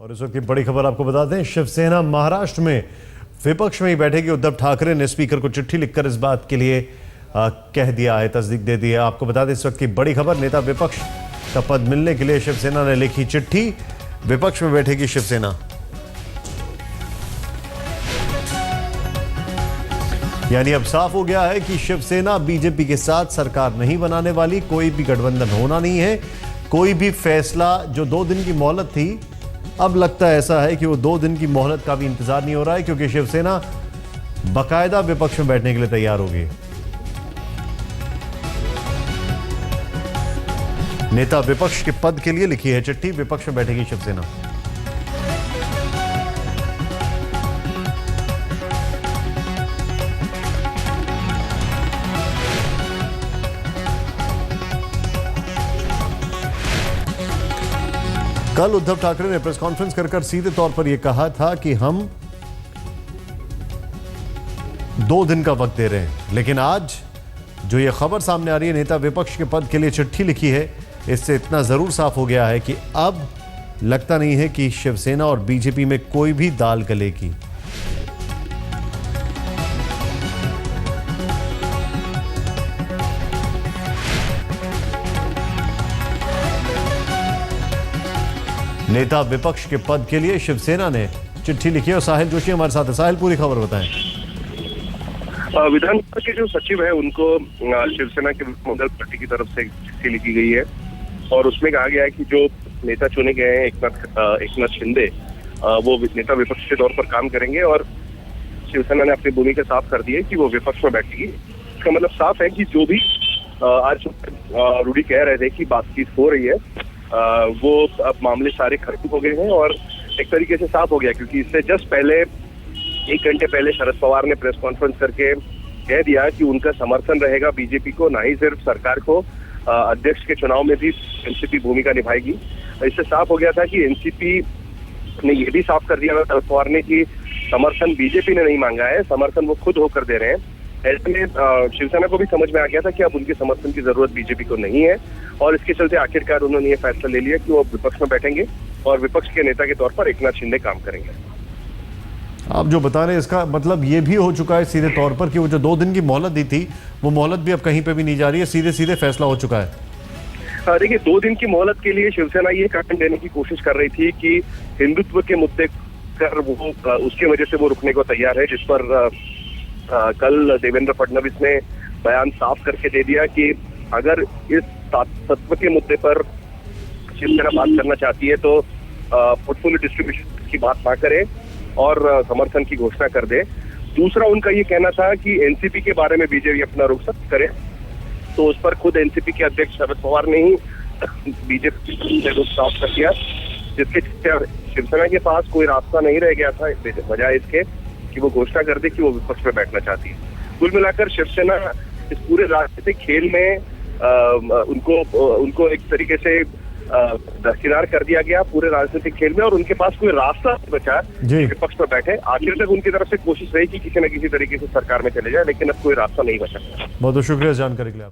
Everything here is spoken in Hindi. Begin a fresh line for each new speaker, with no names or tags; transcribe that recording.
और इस वक्त की बड़ी खबर आपको बता दें, शिवसेना महाराष्ट्र में विपक्ष में ही बैठेगी। उद्धव ठाकरे ने स्पीकर को चिट्ठी लिखकर इस बात के लिए कह दिया है, तस्दीक दे दी है। आपको बता दें इस वक्त की बड़ी खबर, नेता विपक्ष का पद मिलने के लिए शिवसेना ने लिखी चिट्ठी। विपक्ष में बैठेगी शिवसेना। यानी अब साफ हो गया है कि शिवसेना बीजेपी के साथ सरकार नहीं बनाने वाली, कोई भी गठबंधन होना नहीं है। कोई भी फैसला, जो 2 दिन की मोहलत थी, अब लगता है ऐसा है कि वो 2 दिन की मोहलत का भी इंतजार नहीं हो रहा है, क्योंकि शिवसेना बाकायदा विपक्ष में बैठने के लिए तैयार होगी। नेता विपक्ष के पद के लिए लिखी है चिट्ठी, विपक्ष में बैठेगी शिवसेना। कल उद्धव ठाकरे ने प्रेस कॉन्फ्रेंस कर सीधे तौर पर यह कहा था कि हम 2 दिन का वक्त दे रहे हैं, लेकिन आज जो यह खबर सामने आ रही है, नेता विपक्ष के पद के लिए चिट्ठी लिखी है, इससे इतना जरूर साफ हो गया है कि अब लगता नहीं है कि शिवसेना और बीजेपी में कोई भी दाल गलेगी। नेता विपक्ष के पद के लिए शिवसेना ने चिट्ठी लिखी और साहिल जोशी हमारे साथ है। साहिल, पूरी खबर बताएं।
विधानसभा के जो सचिव है उनको शिवसेना के मंगल पार्टी की तरफ से चिट्ठी लिखी गई है और उसमें कहा गया है कि जो नेता चुने गए हैं एकनाथ शिंदे, वो नेता विपक्ष के तौर पर काम करेंगे और शिवसेना ने अपनी भूमिका साफ कर दी है कि वो विपक्ष में बैठेगी। इसका मतलब साफ है कि जो भी आज रूडी कह रहे थे कि बातचीत हो रही है, वो अब मामले सारे खत्म हो गए हैं और एक तरीके से साफ हो गया, क्योंकि इससे जस्ट पहले 1 घंटे पहले शरद पवार ने प्रेस कॉन्फ्रेंस करके कह दिया कि उनका समर्थन रहेगा बीजेपी को, ना ही सिर्फ सरकार को, अध्यक्ष के चुनाव में भी एनसीपी भूमिका निभाएगी। इससे साफ हो गया था कि एनसीपी ने यह भी साफ कर दिया शरद पवार ने कि समर्थन बीजेपी ने नहीं मांगा है, समर्थन वो खुद होकर दे रहे हैं। ऐसे में शिवसेना को भी समझ में आ गया था कि अब उनके समर्थन की जरूरत बीजेपी को नहीं है और इसके चलते आखिरकार उन्होंने ये फैसला ले लिया कि वो विपक्ष में बैठेंगे और विपक्ष के नेता के तौर पर एकनाथ शिंदे काम करेंगे।
आप जो बता रहे हैं इसका मतलब ये भी हो चुका है सीधे तौर पर कि वो जो 2 दिन की मोहलत दी थी, वो मोहलत भी अब कहीं पे भी नहीं जा रही है, सीधे सीधे फैसला हो चुका है।
देखिए, 2 दिन की मोहलत के लिए शिवसेना ये कारण देने की कोशिश कर रही थी कि हिंदुत्व के मुद्दे पर वो उसकी वजह से वो रुकने को तैयार है, जिस पर कल देवेंद्र फडणवीस ने बयान साफ करके दे दिया कि अगर इस तत्व के मुद्दे पर शिवसेना बात करना चाहती है तो पोर्टफोलियो डिस्ट्रीब्यूशन की बात ना करे और समर्थन की घोषणा कर दे। दूसरा उनका ये कहना था कि एनसीपी के बारे में बीजेपी अपना रुख करे, तो उस पर खुद एनसीपी के अध्यक्ष शरद पवार ने ही बीजेपी से रुख साफ कर दिया, जिसके शिवसेना के पास कोई रास्ता नहीं रह गया था बजाय इसके कि वो घोषणा कर दे कि वो विपक्ष में बैठना चाहती है। कुल मिलाकर शिवसेना इस पूरे राजनीतिक खेल में उनको एक तरीके से दरकिनार कर दिया गया पूरे राजनीतिक खेल में और उनके पास कोई रास्ता नहीं बचा विपक्ष में बैठे। आखिर तक उनकी तरफ से कोशिश रही कि किसी न किसी तरीके से सरकार में चले जाए, लेकिन अब कोई रास्ता नहीं बचा।
बहुत बहुत शुक्रिया जानकारी के लिए।